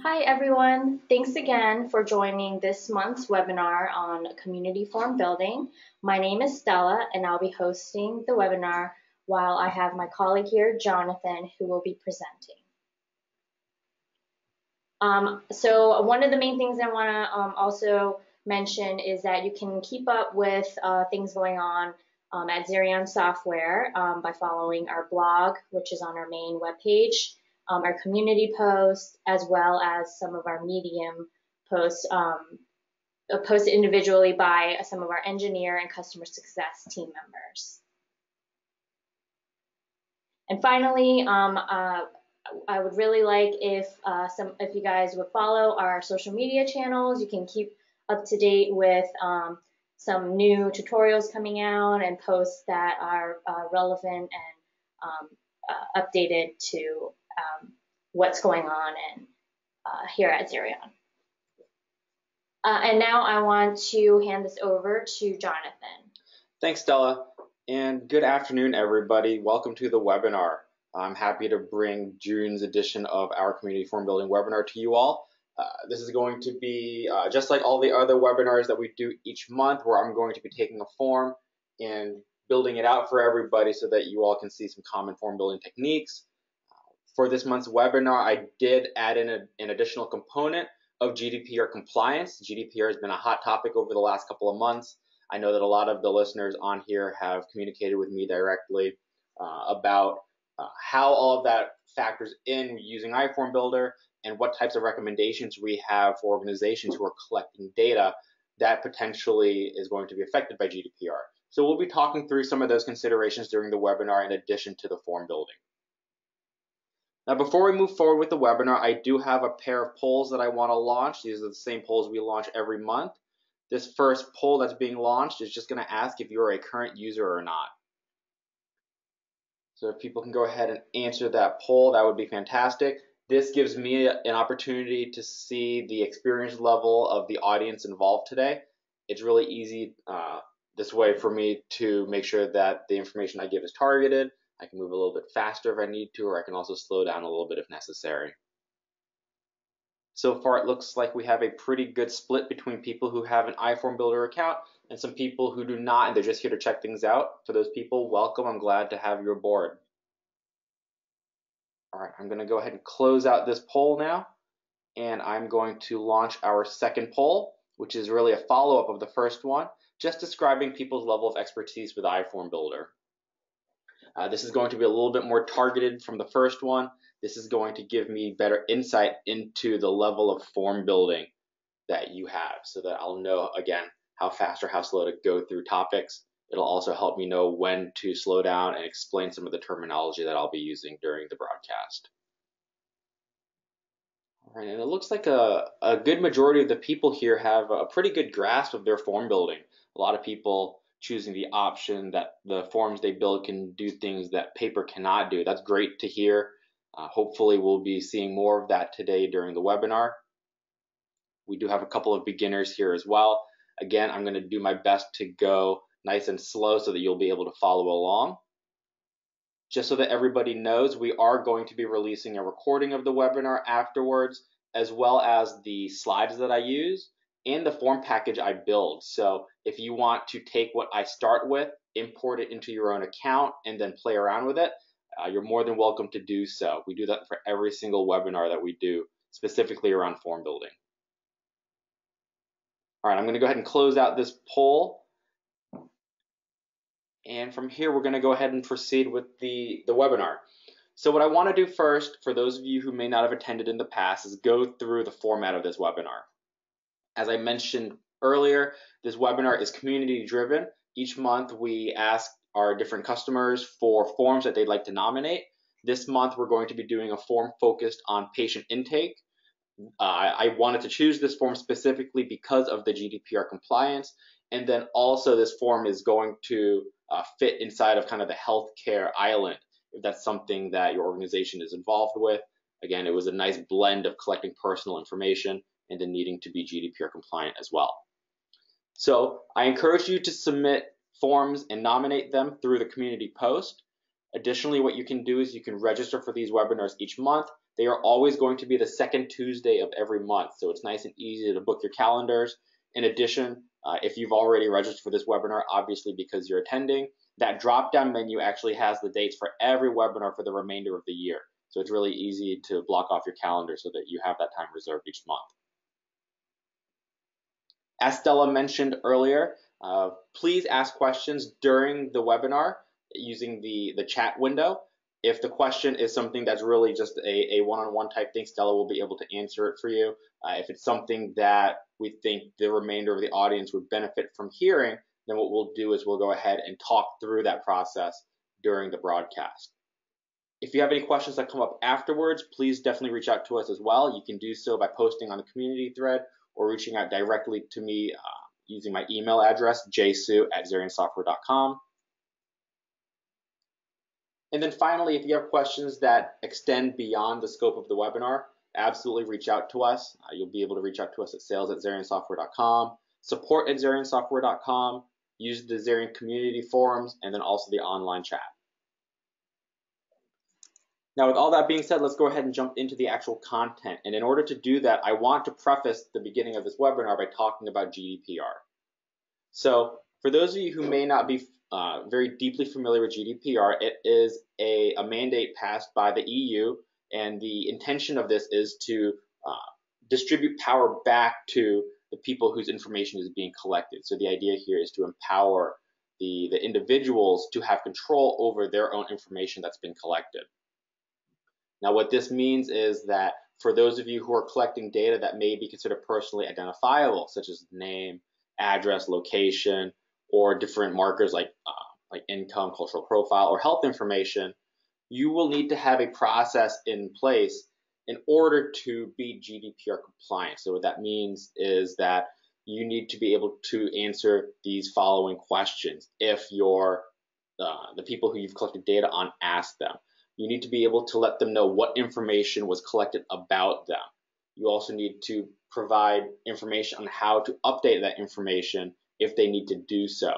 Hi everyone, thanks again for joining this month's webinar on community form building. My name is Stella and I'll be hosting the webinar while I have my colleague here, Jonathan, who will be presenting. So one of the main things I want to also mention is that you can keep up with things going on at Zerion Software by following our blog, which is on our main webpage, our community posts, as well as some of our Medium posts posted individually by some of our engineer and customer success team members. And finally, I would really like if you guys would follow our social media channels. You can keep up to date with some new tutorials coming out and posts that are relevant and updated to what's going on here at Zerion. And now I want to hand this over to Jonathan. Thanks, Stella, and good afternoon, everybody. Welcome to the webinar. I'm happy to bring June's edition of our community form building webinar to you all. This is going to be just like all the other webinars that we do each month, where I'm going to be taking a form and building it out for everybody so that you all can see some common form building techniques. For this month's webinar, I did add in an additional component of GDPR compliance. GDPR has been a hot topic over the last couple of months. I know that a lot of the listeners on here have communicated with me directly about how all of that factors in using iFormBuilder and what types of recommendations we have for organizations who are collecting data that potentially is going to be affected by GDPR. So we'll be talking through some of those considerations during the webinar in addition to the form building. Now, before we move forward with the webinar, I do have a pair of polls that I want to launch. These are the same polls we launch every month. This first poll that's being launched is just going to ask if you're a current user or not. So if people can go ahead and answer that poll, that would be fantastic. This gives me an opportunity to see the experience level of the audience involved today. It's really easy this way for me to make sure that the information I give is targeted. I can move a little bit faster if I need to, or I can also slow down a little bit if necessary. So far, it looks like we have a pretty good split between people who have an iFormBuilder account and some people who do not, and they're just here to check things out. For those people, welcome. I'm glad to have you aboard. All right, I'm going to go ahead and close out this poll now, and I'm going to launch our second poll, which is really a follow-up of the first one, just describing people's level of expertise with iFormBuilder. This is going to be a little bit more targeted from the first one. This is going to give me better insight into the level of form building that you have so that I'll know, again, how fast or how slow to go through topics. It'll also help me know when to slow down and explain some of the terminology that I'll be using during the broadcast. All right, and it looks like a good majority of the people here have a pretty good grasp of their form building. A lot of people choosing the option that the forms they build can do things that paper cannot do. That's great to hear. Hopefully we'll be seeing more of that today during the webinar. We do have a couple of beginners here as well. Again, I'm going to do my best to go nice and slow so that you'll be able to follow along. Just so that everybody knows, we are going to be releasing a recording of the webinar afterwards, as well as the slides that I use and the form package I build. So if you want to take what I start with, import it into your own account, and then play around with it, you're more than welcome to do so. We do that for every single webinar that we do, specifically around form building. All right, I'm going to go ahead and close out this poll. And from here, we're going to go ahead and proceed with the webinar. So what I want to do first, for those of you who may not have attended in the past, is go through the format of this webinar. As I mentioned earlier, this webinar is community driven. Each month we ask our different customers for forms that they'd like to nominate. This month we're going to be doing a form focused on patient intake. I wanted to choose this form specifically because of the GDPR compliance, and then also this form is going to fit inside of kind of the healthcare island, if that's something that your organization is involved with. Again, it was a nice blend of collecting personal information and then needing to be GDPR compliant as well. So I encourage you to submit forms and nominate them through the community post. Additionally, what you can do is you can register for these webinars each month They are always going to be the second Tuesday of every month, so it's nice and easy to book your calendars. In addition, if you've already registered for this webinar, obviously because you're attending, that drop-down menu actually has the dates for every webinar for the remainder of the year. So it's really easy to block off your calendar so that you have that time reserved each month. As Stella mentioned earlier, please ask questions during the webinar using the chat window. If the question is something that's really just a one-on-one type thing, Stella will be able to answer it for you. If it's something that we think the remainder of the audience would benefit from hearing, then what we'll do is we'll go ahead and talk through that process during the broadcast. If you have any questions that come up afterwards, please definitely reach out to us as well. You can do so by posting on the community thread or reaching out directly to me using my email address, jsu@zerionsoftware.com. And then finally, if you have questions that extend beyond the scope of the webinar, absolutely reach out to us. You'll be able to reach out to us at sales@zerionsoftware.com, support@zerionsoftware.com, use the Zerion community forums, and then also the online chat. Now, with all that being said, let's go ahead and jump into the actual content. And in order to do that, I want to preface the beginning of this webinar by talking about GDPR. So for those of you who may not be very deeply familiar with GDPR, it is a mandate passed by the EU, and the intention of this is to distribute power back to the people whose information is being collected. So the idea here is to empower the individuals to have control over their own information that's been collected. Now, what this means is that for those of you who are collecting data that may be considered personally identifiable, such as name, address, location, or different markers like income, cultural profile, or health information, you will need to have a process in place in order to be GDPR compliant. So what that means is that you need to be able to answer these following questions if the people who you've collected data on ask them. You need to be able to let them know what information was collected about them. You also need to provide information on how to update that information if they need to do so.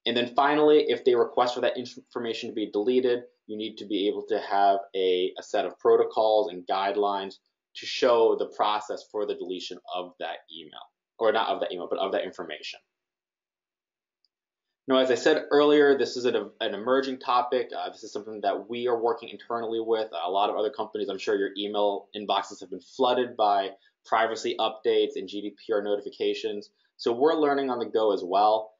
And then finally, if they request for that information to be deleted, you need to be able to have a set of protocols and guidelines to show the process for the deletion of that email, or not of that email, but of that information. Now, as I said earlier, this is an emerging topic. This is something that we are working internally with. A lot of other companies, I'm sure your email inboxes have been flooded by privacy updates and GDPR notifications. So we're learning on the go as well.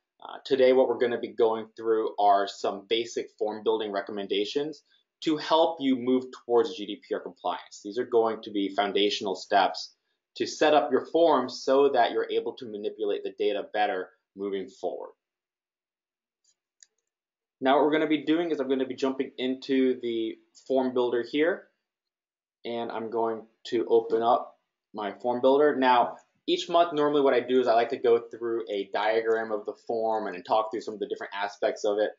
Today, what we're going to be going through are some basic form building recommendations to help you move towards GDPR compliance. These are going to be foundational steps to set up your forms so that you're able to manipulate the data better moving forward. Now what we're going to be doing is I'm going to be jumping into the form builder here, and I'm going to open up my form builder. Now, each month, normally what I do is I like to go through a diagram of the form and talk through some of the different aspects of it.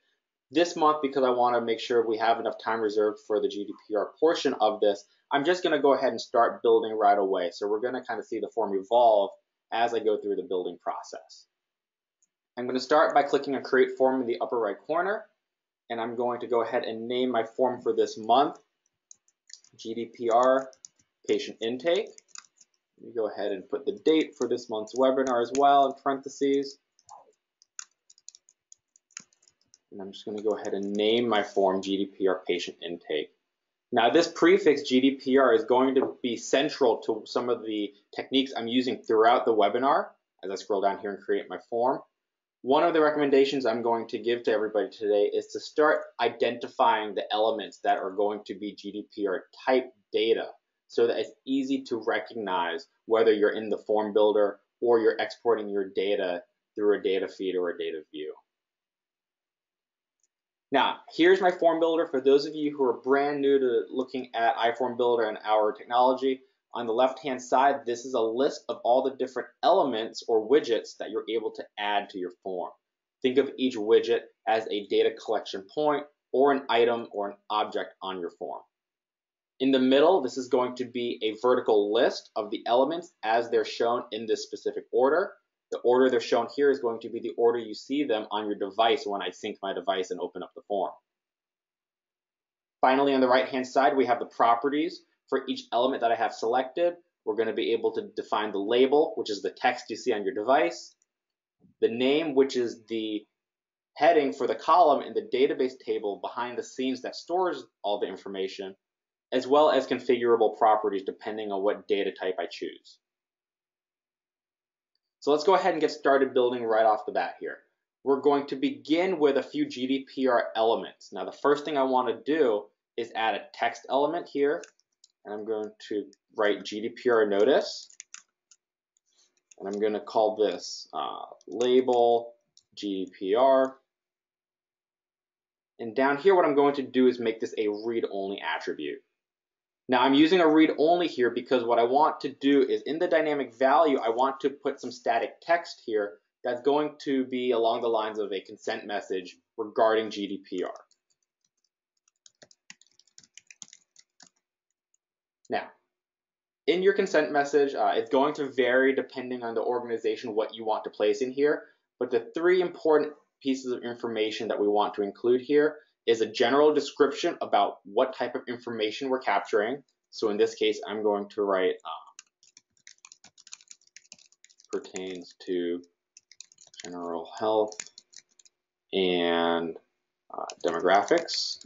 This month, because I want to make sure we have enough time reserved for the GDPR portion of this, I'm just going to go ahead and start building right away. So we're going to kind of see the form evolve as I go through the building process. I'm going to start by clicking on Create Form in the upper right corner, and I'm going to go ahead and name my form for this month, GDPR Patient Intake. Let me go ahead and put the date for this month's webinar as well in parentheses. And I'm just going to go ahead and name my form GDPR Patient Intake. Now, this prefix GDPR is going to be central to some of the techniques I'm using throughout the webinar as I scroll down here and create my form. One of the recommendations I'm going to give to everybody today is to start identifying the elements that are going to be GDPR type data so that it's easy to recognize whether you're in the form builder or you're exporting your data through a data feed or a data view. Now, here's my form builder. For those of you who are brand new to looking at iFormBuilder and our technology, on the left-hand side, this is a list of all the different elements or widgets that you're able to add to your form. Think of each widget as a data collection point or an item or an object on your form. In the middle, this is going to be a vertical list of the elements as they're shown in this specific order. The order they're shown here is going to be the order you see them on your device when I sync my device and open up the form. Finally, on the right-hand side, we have the properties. for each element that I have selected, we're going to be able to define the label, which is the text you see on your device, the name, which is the heading for the column in the database table behind the scenes that stores all the information, as well as configurable properties depending on what data type I choose. So let's go ahead and get started building right off the bat here. We're going to begin with a few GDPR elements. Now the first thing I want to do is add a text element here, and I'm going to write GDPR notice, and I'm going to call this label GDPR. And down here what I'm going to do is make this a read-only attribute. Now I'm using a read-only here because what I want to do is in the dynamic value I want to put some static text here that's going to be along the lines of a consent message regarding GDPR. Now, in your consent message, it's going to vary depending on the organization what you want to place in here, but the three important pieces of information that we want to include here is a general description about what type of information we're capturing. So in this case, I'm going to write pertains to general health and demographics.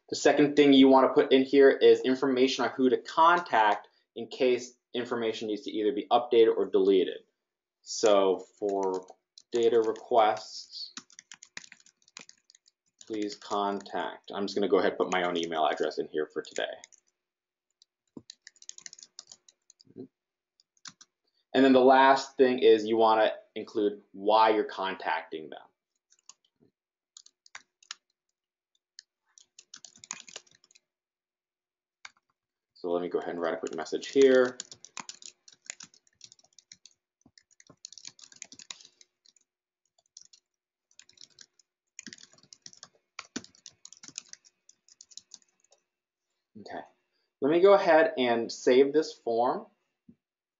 The second thing you want to put in here is information on who to contact in case information needs to either be updated or deleted. So for data requests, please contact. I'm just going to go ahead and put my own email address in here for today. And then the last thing is you want to include why you're contacting them. So let me go ahead and write a quick message here. Okay, let me go ahead and save this form,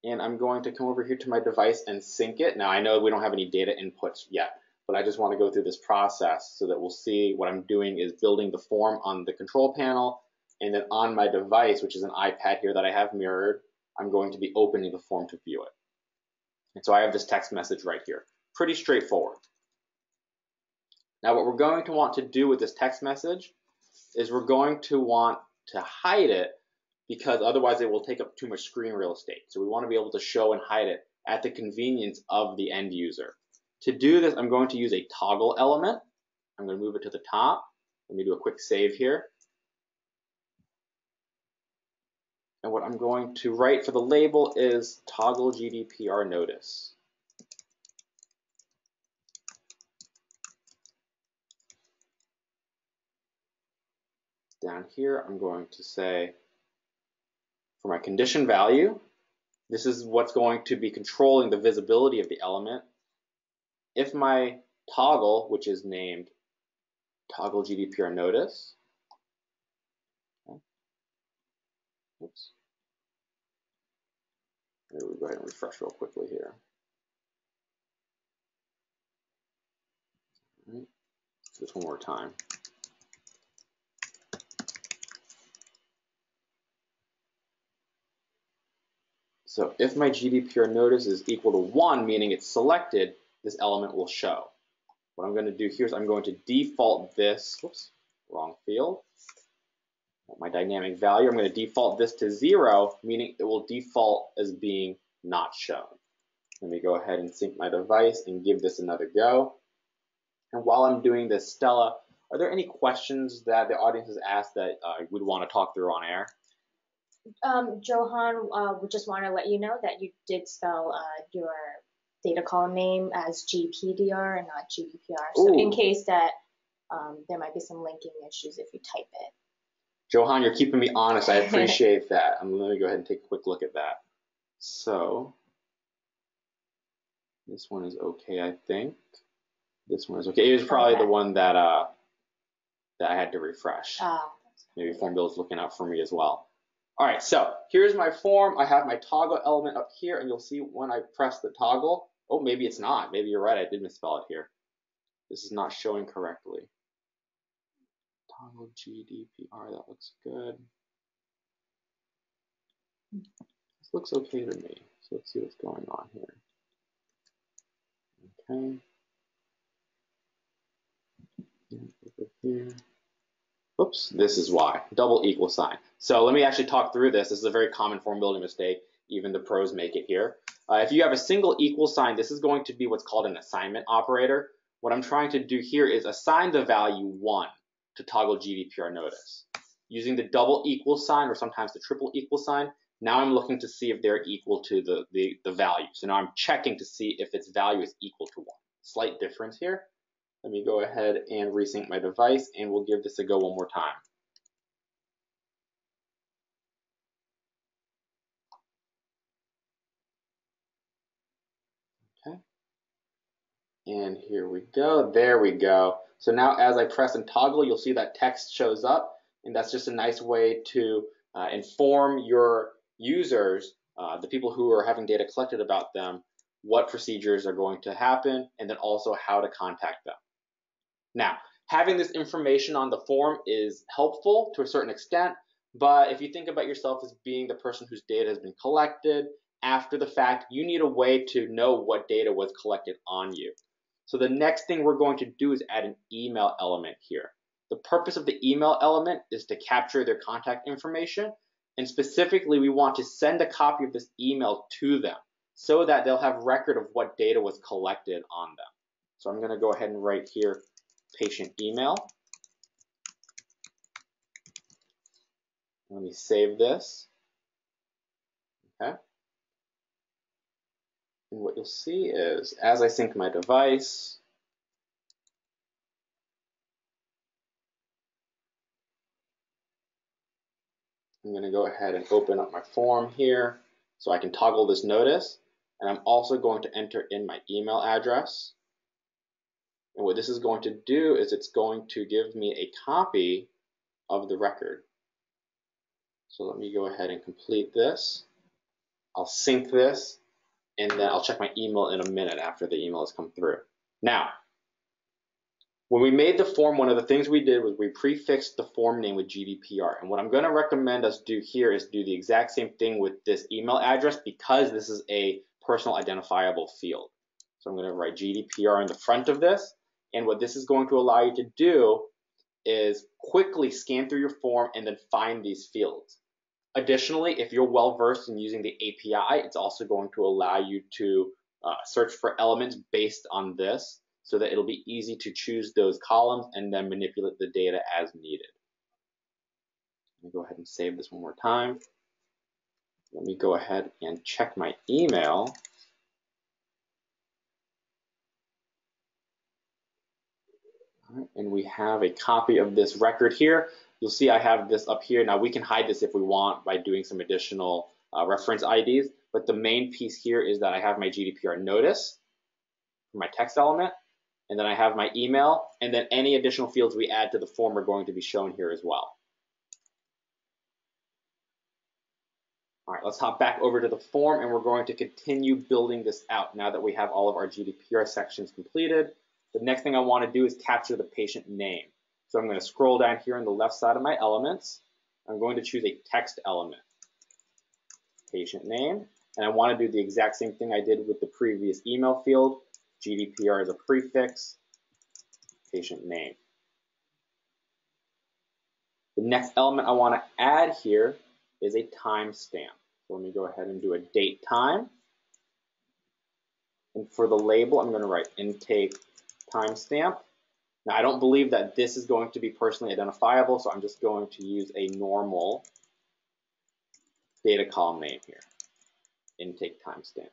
and I'm going to come over here to my device and sync it. Now I know we don't have any data inputs yet, but I just want to go through this process so that we'll see what I'm doing is building the form on the control panel, and then on my device, which is an iPad here that I have mirrored, I'm going to be opening the form to view it. And so I have this text message right here. Pretty straightforward. Now what we're going to want to do with this text message is we're going to want to hide it because otherwise it will take up too much screen real estate. So we want to be able to show and hide it at the convenience of the end user. To do this, I'm going to use a toggle element. I'm going to move it to the top. Let me do a quick save here. And what I'm going to write for the label is toggle GDPR notice. Down here, I'm going to say, for my condition value, this is what's going to be controlling the visibility of the element. If my toggle, which is named toggle GDPR notice, okay. Oops. Maybe we go ahead and refresh real quickly here. All right. Just one more time. So if my GDPR notice is equal to 1, meaning it's selected, this element will show. What I'm going to do here is I'm going to default this, whoops, wrong field. My dynamic value, I'm going to default this to 0, meaning it will default as being not shown. Let me go ahead and sync my device and give this another go. And while I'm doing this, Stella, are there any questions that the audience has asked that we'd want to talk through on air? Johan, we just want to let you know that you did spell your data column name as GPDR and not GDPR. So in case that there might be some linking issues if you type it. Johan, you're keeping me honest. I appreciate that. Let me go ahead and take a quick look at that. So this one is okay, I think. This one is okay. It was probably the one that that I had to refresh. Maybe iFormBuilder is looking out for me as well. All right, so here's my form. I have my toggle element up here, and you'll see when I press the toggle. Oh, maybe it's not. Maybe you're right. I did misspell it here. This is not showing correctly. Toggle GDPR. That looks good. This looks okay to me. So let's see what's going on here. Okay. Over here. Oops, this is why. Double equal sign. So let me actually talk through this. This is a very common form building mistake. Even the pros make it here. If you have a single equal sign, this is going to be what's called an assignment operator. What I'm trying to do here is assign the value 1 to toggle GDPR notice. Using the double equal sign or sometimes the triple equal sign, now I'm looking to see if they're equal to the value. So now I'm checking to see if its value is equal to 1. Slight difference here. Let me go ahead and resync my device, and we'll give this a go one more time. Okay. And here we go. There we go. So now as I press and toggle, you'll see that text shows up, and that's just a nice way to inform your users, the people who are having data collected about them, what procedures are going to happen, and then also how to contact them. Now, having this information on the form is helpful to a certain extent, but if you think about yourself as being the person whose data has been collected after the fact, you need a way to know what data was collected on you. So the next thing we're going to do is add an email element here. The purpose of the email element is to capture their contact information, and specifically we want to send a copy of this email to them so that they'll have record of what data was collected on them. So I'm going to go ahead and write here patient email. Let me save this. Okay. And what you'll see is, as I sync my device, I'm going to go ahead and open up my form here so I can toggle this notice. And I'm also going to enter in my email address. And what this is going to do is it's going to give me a copy of the record. So let me go ahead and complete this. I'll sync this, and then I'll check my email in a minute after the email has come through. Now, when we made the form, one of the things we did was we prefixed the form name with GDPR. And what I'm going to recommend us do here is do the exact same thing with this email address because this is a personal identifiable field. So I'm going to write GDPR in the front of this. And what this is going to allow you to do is quickly scan through your form and then find these fields. Additionally, if you're well versed in using the API, it's also going to allow you to search for elements based on this so that it'll be easy to choose those columns and then manipulate the data as needed. Let me go ahead and save this one more time. Let me go ahead and check my email. All right, and we have a copy of this record here. You'll see I have this up here. Now we can hide this if we want by doing some additional reference IDs, but the main piece here is that I have my GDPR notice for my text element, and then I have my email, and then any additional fields we add to the form are going to be shown here as well. All right, let's hop back over to the form, and we're going to continue building this out now that we have all of our GDPR sections completed. The next thing I want to do is capture the patient name. So I'm going to scroll down here on the left side of my elements. I'm going to choose a text element, patient name, and I want to do the exact same thing I did with the previous email field. GDPR is a prefix, patient name. The next element I want to add here is a timestamp. So let me go ahead and do a date time. And for the label, I'm going to write intake timestamp. Now, I don't believe that this is going to be personally identifiable, so I'm just going to use a normal data column name here, intake timestamp.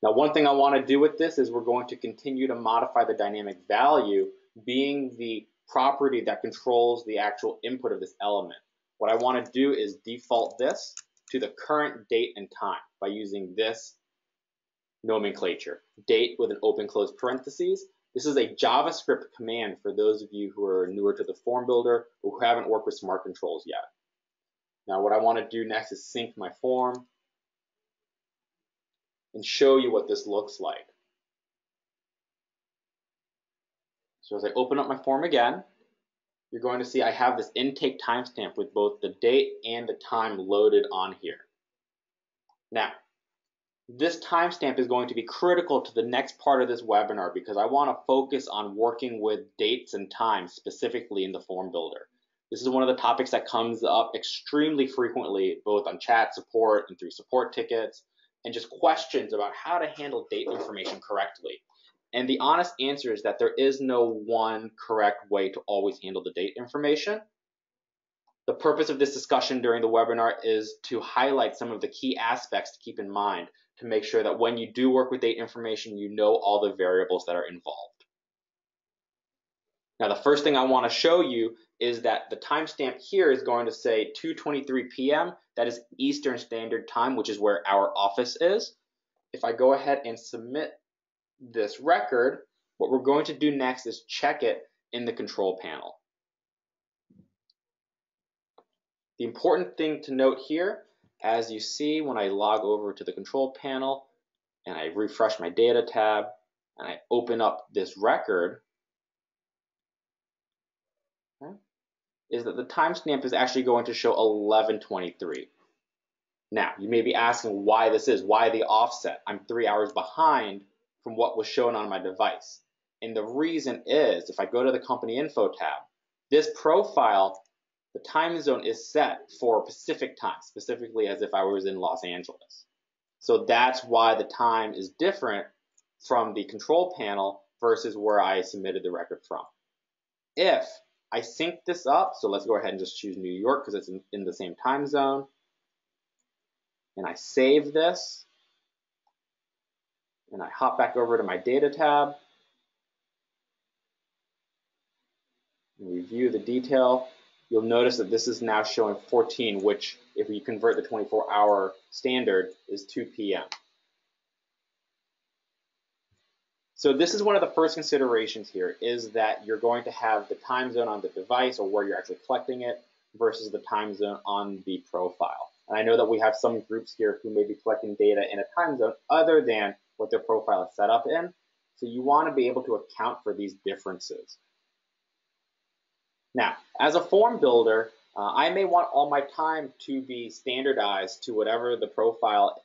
Now, one thing I want to do with this is we're going to continue to modify the dynamic value being the property that controls the actual input of this element. What I want to do is default this to the current date and time by using this nomenclature, date with an open close parentheses. This is a JavaScript command for those of you who are newer to the form builder or who haven't worked with smart controls yet. Now what I want to do next is sync my form and show you what this looks like. So as I open up my form again, you're going to see I have this intake timestamp with both the date and the time loaded on here. Now, this timestamp is going to be critical to the next part of this webinar because I want to focus on working with dates and times specifically in the form builder. This is one of the topics that comes up extremely frequently, both on chat support and through support tickets, and just questions about how to handle date information correctly. And the honest answer is that there is no one correct way to always handle the date information. The purpose of this discussion during the webinar is to highlight some of the key aspects to keep in mind to make sure that when you do work with date information, you know all the variables that are involved. Now, the first thing I want to show you is that the timestamp here is going to say 2:23 p.m. That is Eastern Standard Time, which is where our office is. If I go ahead and submit this record, what we're going to do next is check it in the control panel. The important thing to note here, as you see when I log over to the control panel and I refresh my data tab and I open up this record, okay, is that the timestamp is actually going to show 11:23. Now, you may be asking why this is, why the offset? I'm 3 hours behind from what was shown on my device. And the reason is, if I go to the company info tab, this profile, the time zone is set for Pacific time, specifically as if I was in Los Angeles. So that's why the time is different from the control panel versus where I submitted the record from. If I sync this up, so let's go ahead and just choose New York because it's in the same time zone, and I save this, and I hop back over to my data tab, and review the detail, you'll notice that this is now showing 14, which if you convert the 24-hour standard is 2 p.m. So this is one of the first considerations here, is that you're going to have the time zone on the device or where you're actually collecting it versus the time zone on the profile. And I know that we have some groups here who may be collecting data in a time zone other than what their profile is set up in. So you want to be able to account for these differences. Now, as a form builder, I may want all my time to be standardized to whatever the profile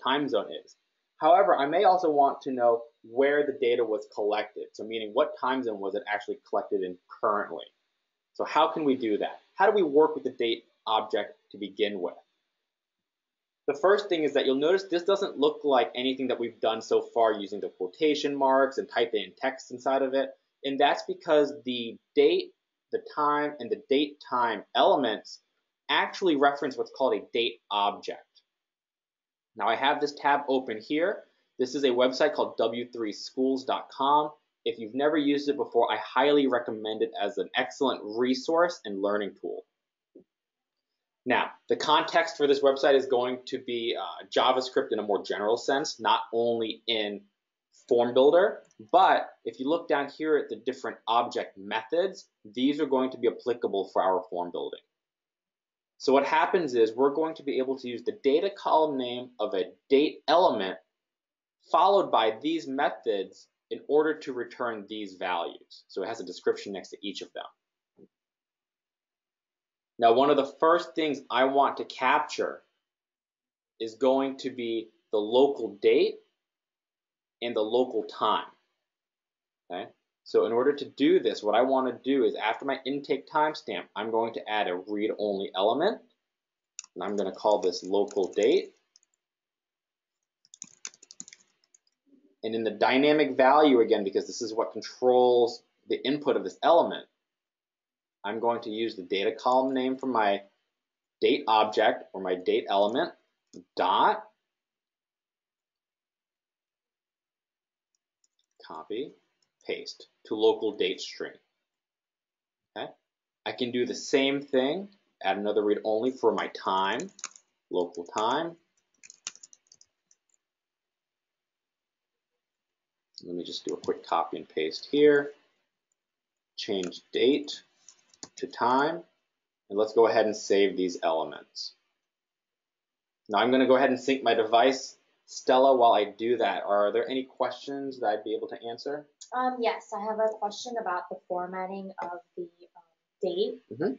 time zone is. However, I may also want to know where the data was collected. So meaning what time zone was it actually collected in currently? So how can we do that? How do we work with the date object to begin with? The first thing is that you'll notice this doesn't look like anything that we've done so far using the quotation marks and typing in text inside of it. And that's because the date, the time, and the date time elements actually reference what's called a date object. Now I have this tab open here. This is a website called w3schools.com. If you've never used it before, I highly recommend it as an excellent resource and learning tool. Now, the context for this website is going to be JavaScript in a more general sense, not only in Form Builder, but if you look down here at the different object methods, these are going to be applicable for our form building. So what happens is we're going to be able to use the data column name of a date element followed by these methods in order to return these values. So it has a description next to each of them. Now, one of the first things I want to capture is going to be the local date and the local time. Okay? So in order to do this, what I want to do is after my intake timestamp, I'm going to add a read-only element, and I'm going to call this local date. And in the dynamic value, again, because this is what controls the input of this element, I'm going to use the data column name for my date object or my date element, dot, copy, paste to local date string. Okay? I can do the same thing, add another read only for my time, local time. Let me just do a quick copy and paste here. Change date to time, and let's go ahead and save these elements. Now I'm going to go ahead and sync my device. Stella, while I do that, are there any questions that I'd be able to answer? Yes, I have a question about the formatting of the date, Mm-hmm.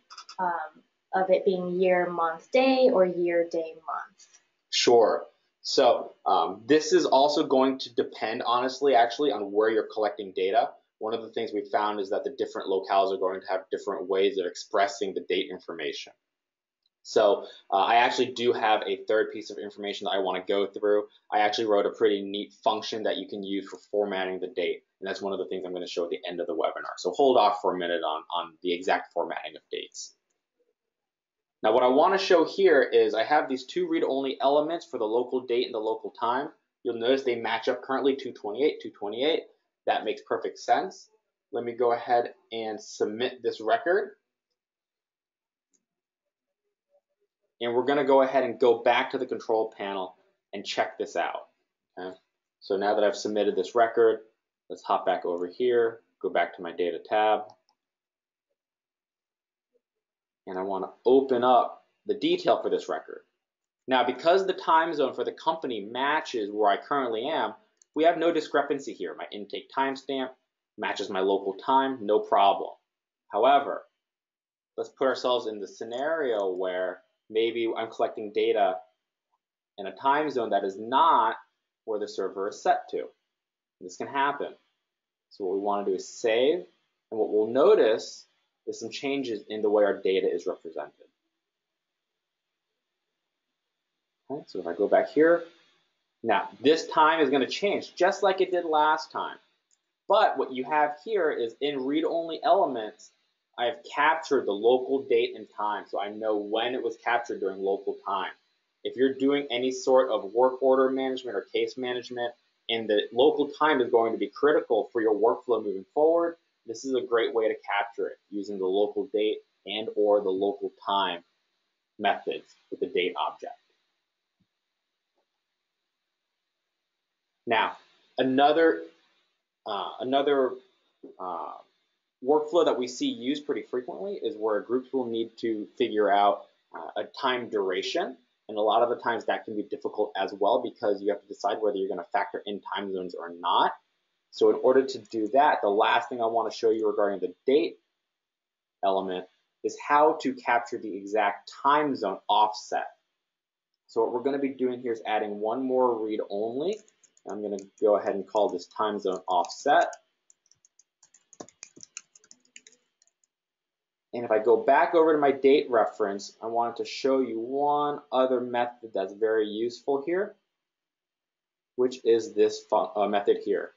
of it being year, month, day, or year, day, month? Sure. So this is also going to depend, honestly, actually, on where you're collecting data. One of the things we found is that the different locales are going to have different ways of expressing the date information. So I actually do have a third piece of information that I want to go through. I actually wrote a pretty neat function that you can use for formatting the date. And that's one of the things I'm going to show at the end of the webinar. So hold off for a minute on the exact formatting of dates. Now what I want to show here is I have these two read-only elements for the local date and the local time. You'll notice they match up currently 228, 228. That makes perfect sense. Let me go ahead and submit this record. And we're going to go ahead and go back to the control panel and check this out. Okay? So now that I've submitted this record, let's hop back over here, go back to my data tab. And I want to open up the detail for this record. Now, because the time zone for the company matches where I currently am, we have no discrepancy here. My intake timestamp matches my local time, no problem. However, let's put ourselves in the scenario where maybe I'm collecting data in a time zone that is not where the server is set to. This can happen. So what we want to do is save, and what we'll notice is some changes in the way our data is represented. Okay, so if I go back here, now this time is going to change just like it did last time. But what you have here is in read-only elements, I have captured the local date and time, so I know when it was captured during local time. If you're doing any sort of work order management or case management, and the local time is going to be critical for your workflow moving forward, this is a great way to capture it using the local date and or the local time methods with the date object. Now, another workflow that we see used pretty frequently is where groups will need to figure out a time duration. And a lot of the times that can be difficult as well because you have to decide whether you're going to factor in time zones or not. So in order to do that, the last thing I want to show you regarding the date element is how to capture the exact time zone offset. So what we're going to be doing here is adding one more read only. I'm going to go ahead and call this time zone offset. And if I go back over to my date reference, I wanted to show you one other method that's very useful here, which is this method here,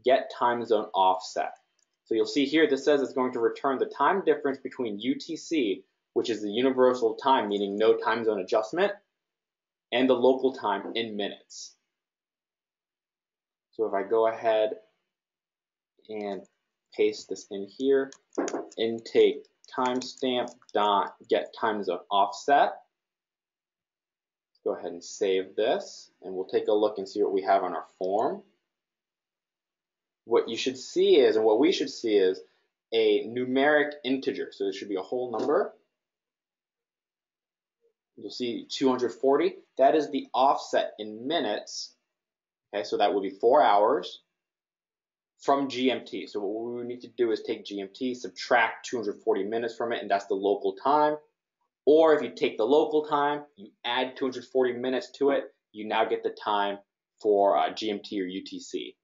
get time zone offset. So you'll see here, this says it's going to return the time difference between UTC, which is the universal time, meaning no time zone adjustment, and the local time in minutes. So if I go ahead and paste this in here, intake timestamp dot get time zone offset. Go ahead and save this, and we'll take a look and see what we have on our form. What you should see is, and what we should see is, a numeric integer. So this should be a whole number. You'll see 240. That is the offset in minutes. Okay, so that would be 4 hours from GMT. So what we need to do is take GMT, subtract 240 minutes from it, and that's the local time. Or if you take the local time, you add 240 minutes to it, you now get the time for GMT or UTC.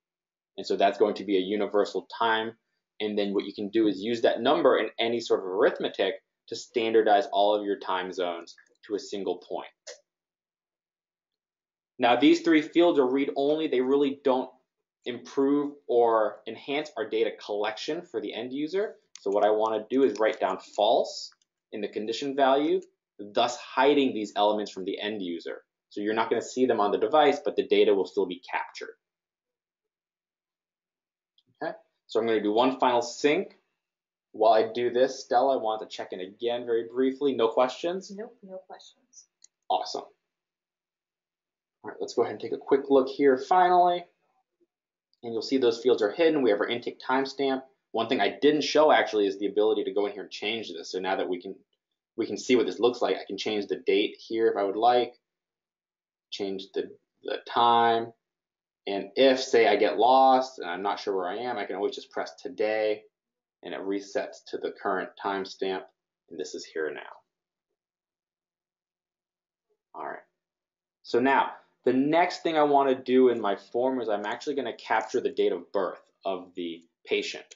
And so that's going to be a universal time. And then what you can do is use that number in any sort of arithmetic to standardize all of your time zones to a single point. Now these three fields are read only. They really don't improve or enhance our data collection for the end user. So what I want to do is write down false in the condition value, thus hiding these elements from the end user. So you're not going to see them on the device, but the data will still be captured. Okay, so I'm going to do one final sync. While I do this, Stella, I want to check in again very briefly. No questions? Nope, no questions. Awesome. All right, let's go ahead and take a quick look here finally. And you'll see those fields are hidden. We have our intake timestamp. One thing I didn't show actually is the ability to go in here and change this. So now that we can see what this looks like, I can change the date here if I would like, change the time. And if, say, I get lost and I'm not sure where I am, I can always just press today and it resets to the current timestamp, and this is here now. All right. So now, the next thing I want to do in my form is I'm actually going to capture the date of birth of the patient.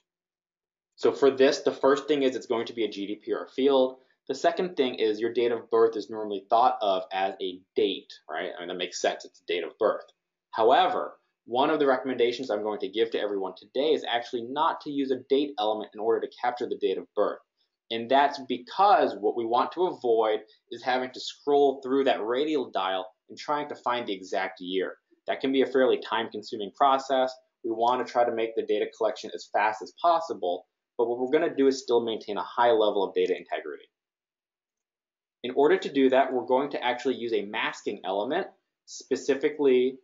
So for this, the first thing is it's going to be a GDPR field. The second thing is your date of birth is normally thought of as a date, right? I mean, that makes sense. It's a date of birth. However, one of the recommendations I'm going to give to everyone today is actually not to use a date element in order to capture the date of birth. And that's because what we want to avoid is having to scroll through that radial dial and trying to find the exact year. That can be a fairly time-consuming process. We want to try to make the data collection as fast as possible, but what we're going to do is still maintain a high level of data integrity. In order to do that, we're going to actually use a masking element, specifically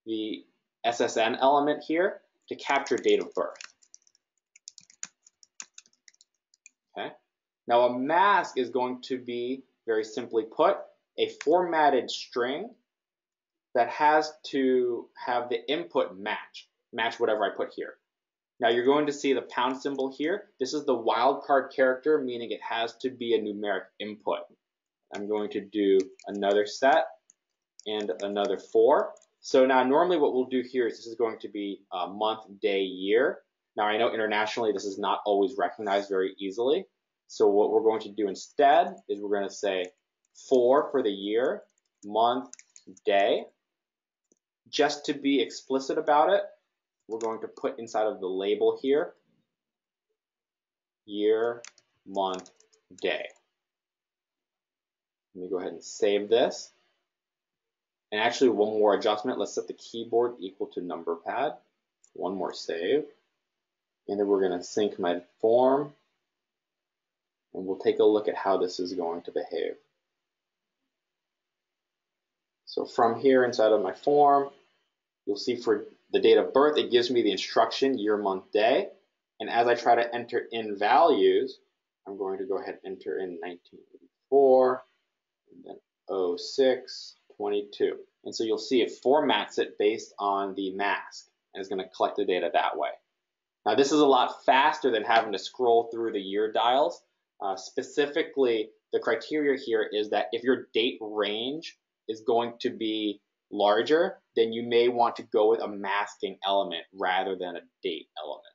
the SSN element here, to capture date of birth. Okay. Now a mask is going to be, very simply put, a formatted string that has to have the input match whatever I put here. Now you're going to see the pound symbol here. This is the wildcard character, meaning it has to be a numeric input. I'm going to do another set and another 4. So now normally what we'll do here is this is going to be month, day, year. Now I know internationally this is not always recognized very easily. So what we're going to do instead is we're going to say 4 for the year, month, day. Just to be explicit about it, we're going to put inside of the label here, year, month, day. Let me go ahead and save this. And actually one more adjustment, let's set the keyboard equal to number pad. One more save. And then we're going to sync my form. And we'll take a look at how this is going to behave. So from here inside of my form, you'll see for the date of birth, it gives me the instruction year, month, day. And as I try to enter in values, I'm going to go ahead and enter in 1984, and then 06, 22. And so you'll see it formats it based on the mask, and it's going to collect the data that way. Now this is a lot faster than having to scroll through the year dials. Specifically, the criteria here is that if your date range is going to be larger, then you may want to go with a masking element rather than a date element.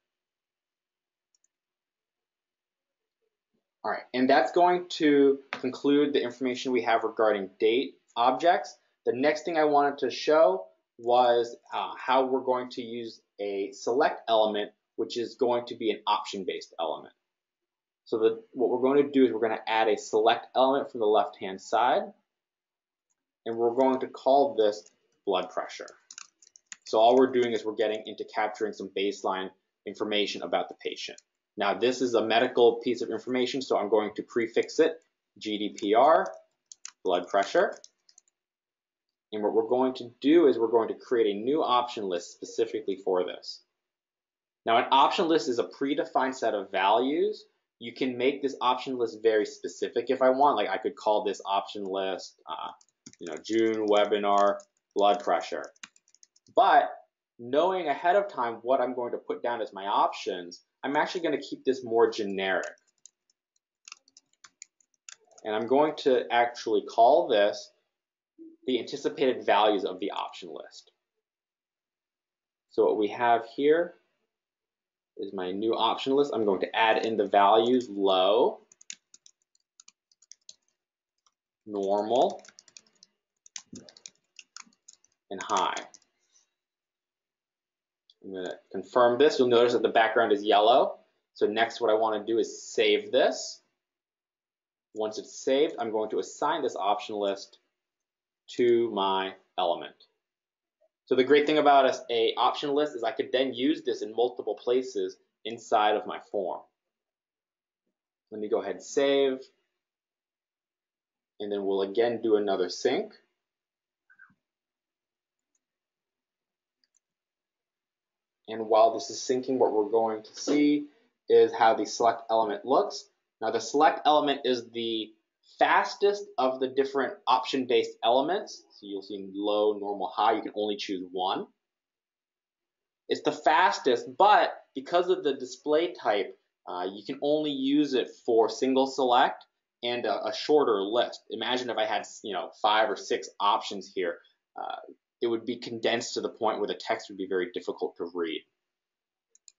All right, and that's going to conclude the information we have regarding date objects. The next thing I wanted to show was how we're going to use a select element, which is going to be an option-based element. So what we're going to do is we're going to add a select element from the left-hand side, and we're going to call this blood pressure. So all we're doing is we're getting into capturing some baseline information about the patient. Now this is a medical piece of information, so I'm going to prefix it GDPR, blood pressure. And what we're going to do is we're going to create a new option list specifically for this. Now an option list is a predefined set of values. You can make this option list very specific if I want. Like I could call this option list, June webinar blood pressure. But knowing ahead of time what I'm going to put down as my options, I'm actually going to keep this more generic. And I'm going to actually call this the anticipated values of the option list. So what we have here is my new option list. I'm going to add in the values low, normal, and high. I'm going to confirm this. You'll notice that the background is yellow. So next what I want to do is save this. Once it's saved, I'm going to assign this option list to my element. So the great thing about an option list is I could then use this in multiple places inside of my form. Let me go ahead and save. And then we'll again do another sync. And while this is syncing, what we're going to see is how the select element looks. Now the select element is the fastest of the different option-based elements. So you'll see low, normal, high. You can only choose one. It's the fastest, but because of the display type, You can only use it for single select and a shorter list. Imagine if I had 5 or 6 options here. It would be condensed to the point where the text would be very difficult to read.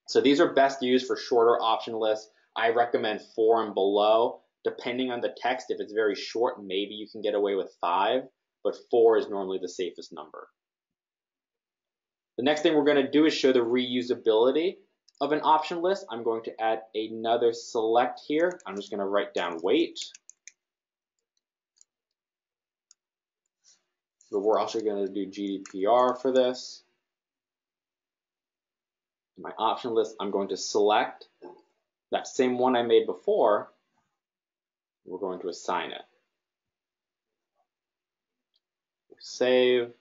So these are best used for shorter option lists. I recommend 4 and below. Depending on the text, if it's very short, maybe you can get away with 5, but 4 is normally the safest number. The next thing we're going to do is show the reusability of an option list. I'm going to add another select here. I'm just going to write down weight. But we're also going to do GDPR for this. In my option list, I'm going to select that same one I made before. We're going to assign it. Save.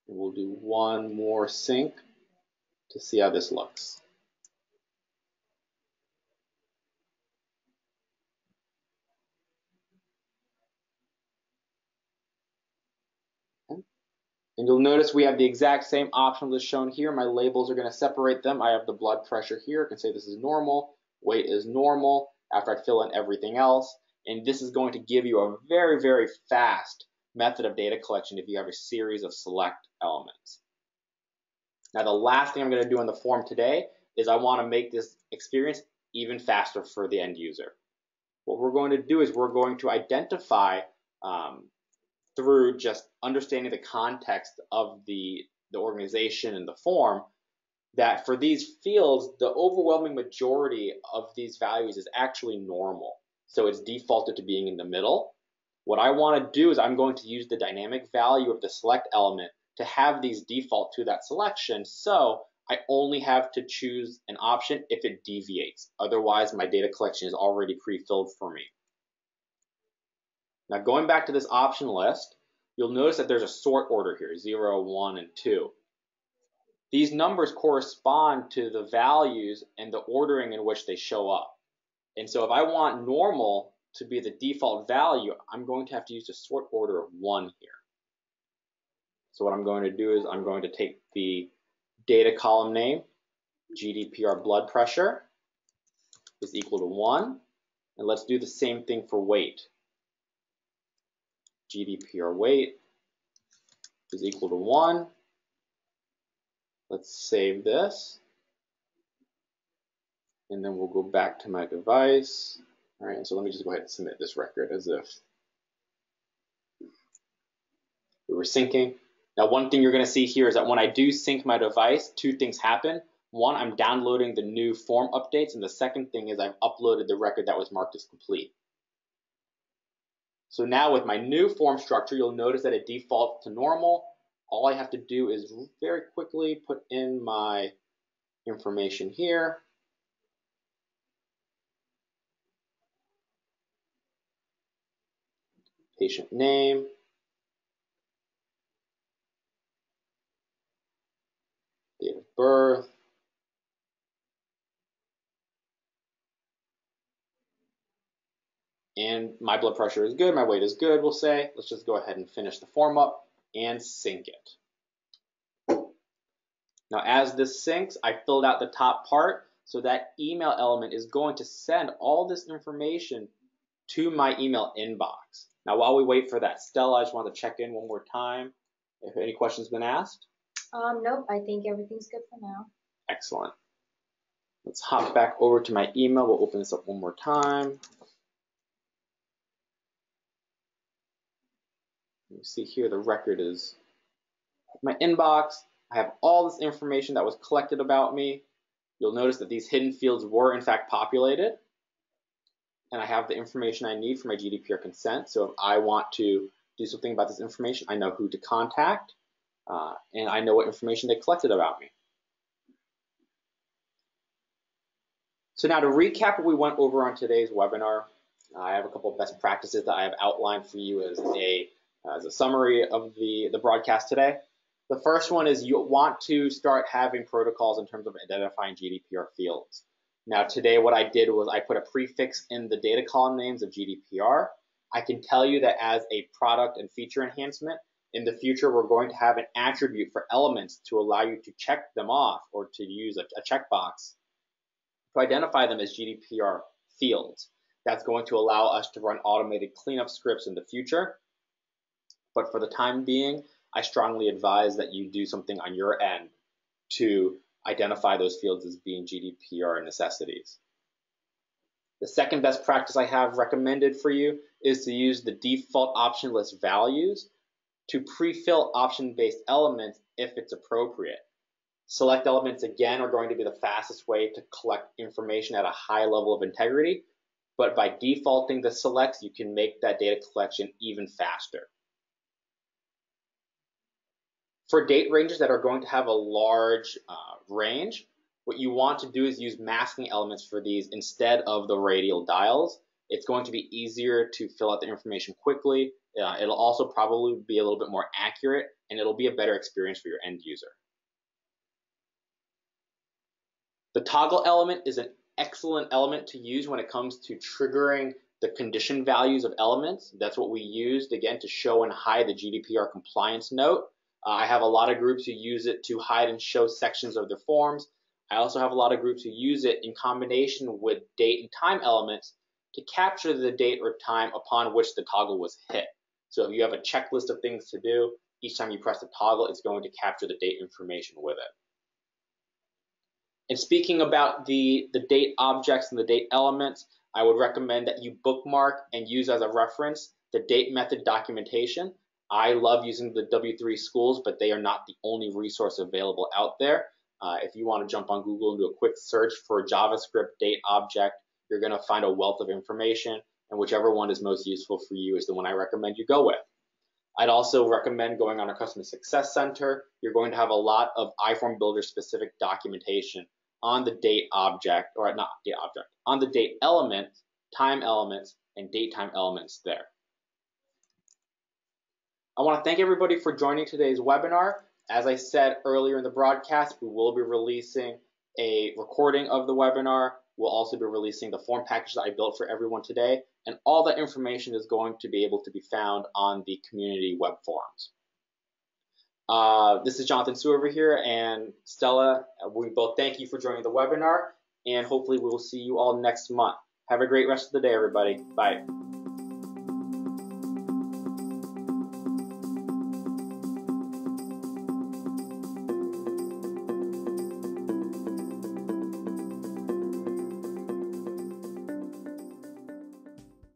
We'll do one more sync to see how this looks. And you'll notice we have the exact same option list shown here. My labels are going to separate them. I have the blood pressure here. I can say this is normal, weight is normal after I fill in everything else. And this is going to give you a very, very fast method of data collection if you have a series of select elements. Now, the last thing I'm going to do in the form today is I want to make this experience even faster for the end user. What we're going to do is we're going to identify through just understanding the context of the organization and the form, that for these fields, the overwhelming majority of these values is actually normal. So it's defaulted to being in the middle. What I want to do is I'm going to use the dynamic value of the select element to have these default to that selection, so I only have to choose an option if it deviates. Otherwise, my data collection is already pre-filled for me. Now, going back to this option list, you'll notice that there's a sort order here, 0, 1, and 2. These numbers correspond to the values and the ordering in which they show up. And so if I want normal to be the default value, I'm going to have to use the sort order of 1 here. So what I'm going to do is I'm going to take the data column name, GDPR blood pressure, is equal to 1. And let's do the same thing for weight. GDPR weight is equal to 1. Let's save this. And then we'll go back to my device. All right, so let me just go ahead and submit this record as if we were syncing. Now, one thing you're going to see here is that when I do sync my device, 2 things happen. One, I'm downloading the new form updates, and the second thing is I've uploaded the record that was marked as complete. So now with my new form structure, you'll notice that it defaults to normal. All I have to do is very quickly put in my information here. Patient name. Date of birth. And my blood pressure is good, my weight is good, we'll say. Let's just go ahead and finish the form up and sync it. Now, as this syncs, I filled out the top part, so that email element is going to send all this information to my email inbox. Now, while we wait for that, Stella, I just want to check in one more time if any questions been asked. Nope, I think everything's good for now. Excellent. Let's hop back over to my email. We'll open this up one more time. You see here the record is my inbox. I have all this information that was collected about me. You'll notice that these hidden fields were in fact populated. And I have the information I need for my GDPR consent. So if I want to do something about this information, I know who to contact, and I know what information they collected about me. So now to recap what we went over on today's webinar, I have a couple of best practices that I have outlined for you as a summary of the broadcast today. The first one is you want to start having protocols in terms of identifying GDPR fields. Now today what I did was I put a prefix in the data column names of GDPR. I can tell you that as a product and feature enhancement, in the future we're going to have an attribute for elements to allow you to check them off or to use a checkbox to identify them as GDPR fields. That's going to allow us to run automated cleanup scripts in the future. But for the time being, I strongly advise that you do something on your end to identify those fields as being GDPR necessities. The second best practice I have recommended for you is to use the default optionless values to pre-fill option-based elements if it's appropriate. Select elements, again, are going to be the fastest way to collect information at a high level of integrity, but by defaulting the selects, you can make that data collection even faster. For date ranges that are going to have a large range, what you want to do is use masking elements for these instead of the radial dials. It's going to be easier to fill out the information quickly. It'll also probably be a little bit more accurate, and it'll be a better experience for your end user. The toggle element is an excellent element to use when it comes to triggering the condition values of elements. That's what we used, again, to show and hide the GDPR compliance note. I have a lot of groups who use it to hide and show sections of their forms. I also have a lot of groups who use it in combination with date and time elements to capture the date or time upon which the toggle was hit. So if you have a checklist of things to do, each time you press the toggle, it's going to capture the date information with it. And speaking about the date objects and the date elements, I would recommend that you bookmark and use as a reference the date method documentation. I love using the W3 schools, but they are not the only resource available out there. If you want to jump on Google and do a quick search for a JavaScript date object, you're going to find a wealth of information, and whichever one is most useful for you is the one I recommend you go with. I'd also recommend going on a Customer Success Center. You're going to have a lot of iFormBuilder specific documentation on the date object, or not date object, on the date elements, time elements, and date time elements there. I want to thank everybody for joining today's webinar. As I said earlier in the broadcast, we will be releasing a recording of the webinar. We'll also be releasing the form package that I built for everyone today, and all that information is going to be able to be found on the community web forums. This is Jonathan Sue over here, and Stella. We both thank you for joining the webinar, and hopefully we will see you all next month. Have a great rest of the day, everybody. Bye.